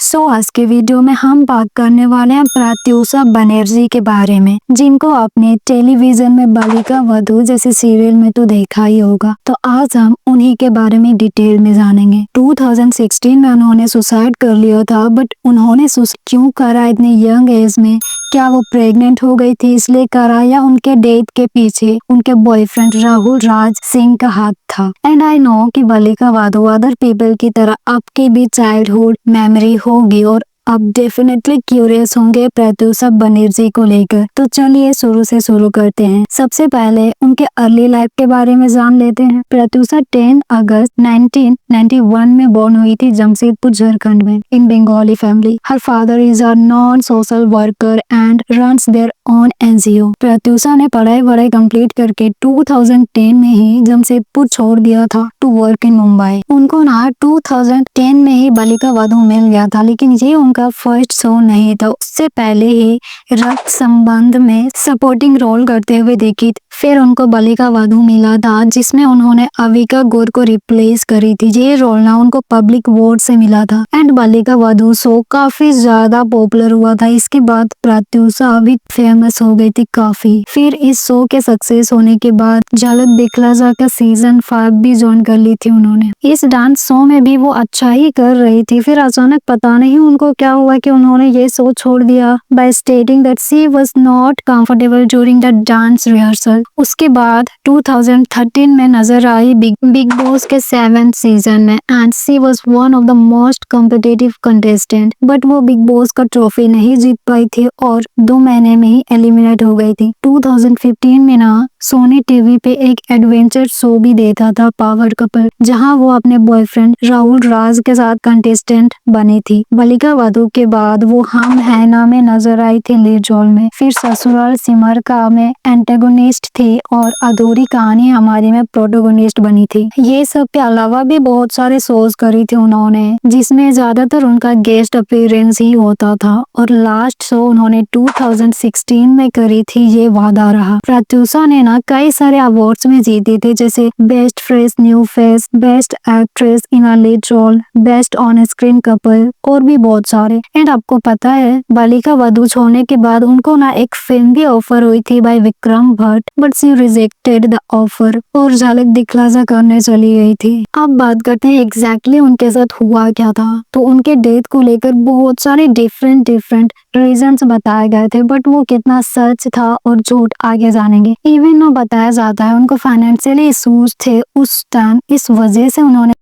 आज के वीडियो में हम बात करने वाले हैं प्रत्यूषा बनर्जी के बारे में, जिनको आपने टेलीविजन में बालिका वधू जैसे सीरियल में तो देखा ही होगा। तो आज हम उन्हीं के बारे में डिटेल में जानेंगे। 2016 में उन्होंने सुसाइड कर लिया था, बट उन्होंने क्यों करा इतनी यंग एज में? क्या वो प्रेग्नेंट हो गई थी इसलिए करा, या उनके डेथ के पीछे उनके बॉयफ्रेंड राहुल राज सिंह का हाथ था? एंड आई नो कि बालिका वधू अदर पीपल की तरह आपकी भी चाइल्डहुड मेमोरी होगी और आप डेफिनेटली क्यूरियस होंगे प्रत्यूषा बनर्जी को लेकर। तो चलिए शुरू से शुरू करते हैं। सबसे पहले उनके अर्ली लाइफ के बारे में जान लेते हैं। प्रत्यूषा 10 अगस्त 1991 में बॉर्न हुई थी जमशेदपुर झारखंड में in Bengali family. Her father is a non social worker and runs their own NGO. Pratyusha ने पढ़ाई कंप्लीट करके 2010 में ही जमशेदपुर छोड़ दिया था टू वर्क इन मुंबई। उनको ना 2010 में ही बालिका वधू मिल गया था, लेकिन ये उनका फर्स्ट शो नहीं था। उससे पहले ही रक्त संबंध में सपोर्टिंग रोल करते हुए देखी। फिर उनको बालिका वधू मिला था जिसमें उन्होंने अविका गौर को रिप्लेस करी थी। ये रोल ना उनको पब्लिक वोट से मिला था एंड बालिका वधू शो काफी ज्यादा पॉपुलर हुआ था। इसके बाद प्रत्यूषा अभी फेमस हो गई थी काफी। फिर इस शो के सक्सेस होने के बाद झलक दिखला जा का सीजन 5 भी ज्वाइन कर ली थी उन्होंने। इस डांस शो में भी वो अच्छा ही कर रही थी। फिर अचानक पता नहीं उनको क्या हुआ कि उन्होंने ये शो छोड़ दिया by stating that she was not comfortable during the dance rehearsal. उसके बाद 2013 में नजर आई बिग बॉस के 7th सीजन में and she was one of the most competitive contestant, but वो बिग बॉस का ट्रॉफी नहीं जीत पाई थी और 2 महीने में ही एलिमिनेट हो गई थी। 2015 में ना सोनी टीवी पे एक एडवेंचर शो भी देता था पावर कपल, जहां वो अपने बॉयफ्रेंड राहुल राज के साथ कंटेस्टेंट बनी थी। बालिका वधू के बाद वो हम है ना में नजर आई थी लीड रोल में। फिर ससुराल सिमर का में एंटेगोनिस्ट थी और अधूरी कहानी हमारी में प्रोटोगोनिस्ट बनी थी। ये सब के अलावा भी बहुत सारे शोज करी थी उन्होंने, जिसमें ज्यादातर उनका गेस्ट अपीयरेंस ही होता था और लास्ट शो उन्होंने 2016 में करी थी ये वादा रहा। प्रत्यूषा ने ना कई सारे अवार्ड्स में जीती थी, जैसे best fresh new face, best actress in a lead role, best on screen couple और भी बहुत सारे। एंड आपको पता है बालिका वधू छोड़ने के बाद उनको ना एक फिल्म भी ऑफर हुई थी by Vikram Bhatt, but she rejected the offer और झलक दिखला जा करने चली गई थी। अब बात करते हैं एग्जैक्टली उनके साथ हुआ क्या था। तो उनके डेथ को लेकर बहुत सारे डिफरेंट रीजंस बताए गए थे, बट वो कितना सच था और झूठ आगे जानेंगे। इवन वो बताया जाता है उनको फाइनेंशियली इश्यूज थे उस टाइम, इस वजह से उन्होंने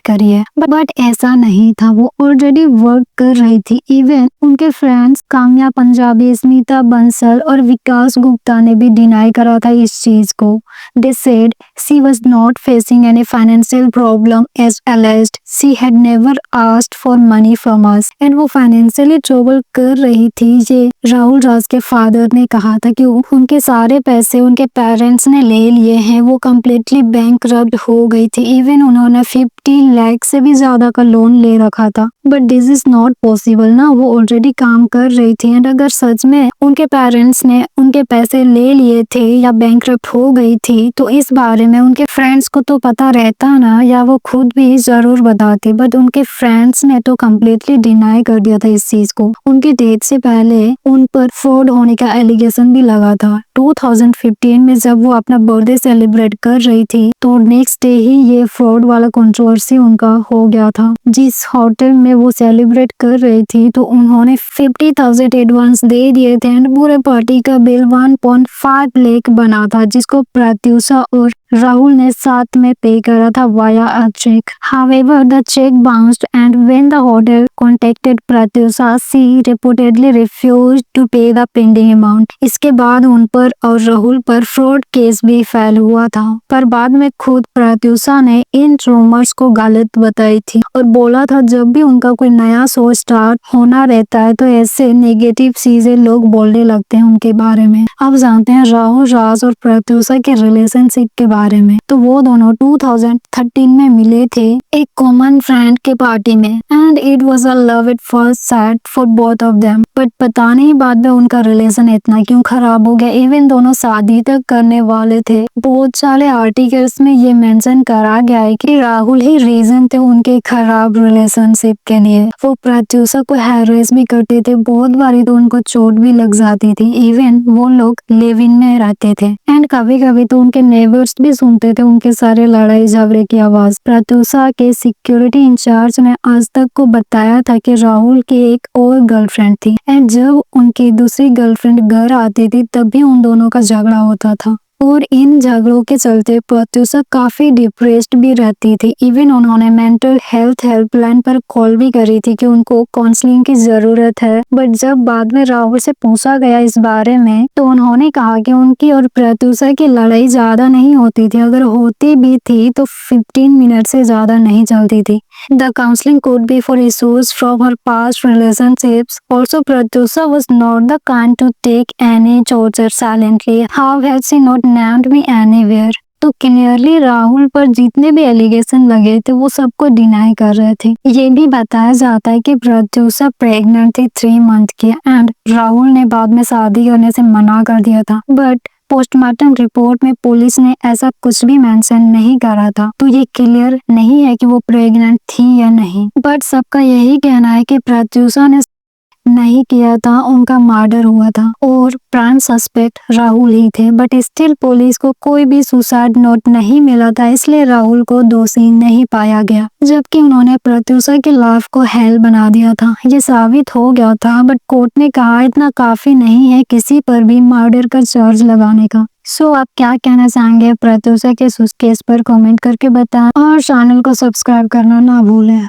करी है, बट ऐसा नहीं था। वो ऑलरेडी वर्क कर रही थी। इवन उनके फ्रेंड्स काम्या पंजाबी, स्मिता बंसल और विकास गुप्ता ने भी डिनाई करा था इस चीज को। They said she was not facing any financial problem as alleged. She had never asked for money from us. And वो फाइनेंशियली ट्रबल कर रही थी। ये राहुल राज के फादर ने कहा था कि उनके सारे पैसे उनके पेरेंट्स ने ले लिए हैं। वो कम्प्लीटली बैंकरप्ट हो गई थी। इवन उन्होंने 50 लाख से भी ज्यादा का लोन ले रखा था, but this is not possible ना। वो ऑलरेडी काम कर रही थी एंड अगर सच में उनके पेरेंट्स ने उनके पैसे ले लिए थे या बैंकरप्ट हो गई थी तो इस बारे में उनके फ्रेंड्स को तो पता रहता ना, या वो खुद भी जरूर बताते, बट उनके फ्रेंड्स ने तो कम्प्लीटली डिनाई कर दिया था इस चीज को। उनकी डेथ से पहले उन पर फ्रॉड होने का एलिगेशन भी लगा था। 2015 में जब वो अपना बर्थडे सेलिब्रेट कर रही थी तो नेक्स्ट डे ही ये फ्रॉड वाला कंट्रोवर्सी उनका हो गया था। जिस होटल में वो सेलिब्रेट कर रही थी तो उन्होंने 50,000 एडवांस दे दिए थे एंड पूरे पार्टी का बिल 1.5 लाख बना था, जिसको प्रत्यूषा और राहुल ने साथ में पे करा था via a cheque. However, the check bounced and when the hotel contacted Pratyusha, she reportedly refused to pay the pending amount. इसके बाद उन पर और राहुल पर फ्रॉड केस भी फाइल हुआ था, पर बाद में खुद प्रत्यूषा ने इन रूमर्स को गलत बताई थी और बोला था जब भी उनका कोई नया शो स्टार्ट होना रहता है तो ऐसे नेगेटिव चीजें लोग बोलने लगते हैं उनके बारे में। अब जानते हैं राहुल राज और प्रत्यूषा के रिलेशनशिप के बारे बारे में। तो वो दोनों 2013 में मिले थे एक कॉमन फ्रेंड के पार्टी में and it was a love at first sight for both of them. But पता नहीं बाद में उनका रिलेशन इतना क्यों खराब हो गया। इवन दोनों शादी तक करने वाले थे। बहुत सारे आर्टिकल्स में ये मेंशन करा गया है कि राहुल ही रीजन थे उनके खराब रिलेशनशिप के लिए। वो प्रत्युषा को हैरेस भी करते थे, बहुत बारी तो उनको चोट भी लग जाती थी। इवन वो लोग लिव इन में रहते थे एंड कभी कभी तो उनके नेबर्स भी सुनते थे उनके सारे लड़ाई झगड़े की आवाज। प्रत्युषा के सिक्योरिटी इंचार्ज ने आज तक को बताया था कि राहुल की एक और गर्लफ्रेंड थी एंड जब उनकी दूसरी गर्लफ्रेंड घर आती थी तब भी उन दोनों का झगड़ा होता था और इन झगड़ों के चलते प्रत्युषा काफी डिप्रेस्ड भी रहती थी। इवन उन्होंने मेंटल हेल्थ हेल्पलाइन पर कॉल भी करी थी कि उनको काउंसलिंग की जरूरत है। बट जब बाद में राहुल से पूछा गया इस बारे में तो उन्होंने कहा कि उनकी और प्रत्युषा की लड़ाई ज्यादा नहीं होती थी, अगर होती भी थी तो 15 मिनट से ज्यादा नहीं चलती थी। The counseling could be for issues from her past relationships. Also, Pratyusha was not the kind to take any torture silently. How had she not named me anywhere? तो क्लियरली राहुल पर जितने भी एलिगेशन लगे थे वो सबको डिनाई कर रहे थे। ये भी बताया जाता है कि प्रत्युषा प्रेग्नेंट थी 3 मंथ की एंड राहुल ने बाद में शादी करने से मना कर दिया था। बट पोस्टमार्टम रिपोर्ट में पुलिस ने ऐसा कुछ भी मेंशन नहीं करा था, तो ये क्लियर नहीं है कि वो प्रेग्नेंट थी या नहीं। बट सबका यही कहना है कि प्रत्युषा ने नहीं किया था, उनका मर्डर हुआ था और प्राइम सस्पेक्ट राहुल ही थे। बट स्टिल पुलिस को कोई भी सुसाइड नोट नहीं मिला था, इसलिए राहुल को दोषी नहीं पाया गया, जबकि उन्होंने प्रत्युषा की लाइफ को हेल बना दिया था। ये साबित हो गया था बट कोर्ट ने कहा इतना काफी नहीं है किसी पर भी मर्डर का चार्ज लगाने का। सो आप क्या कहना चाहेंगे प्रत्युषा के केस पर कमेंट करके बताएं और चैनल को सब्सक्राइब करना ना भूलें।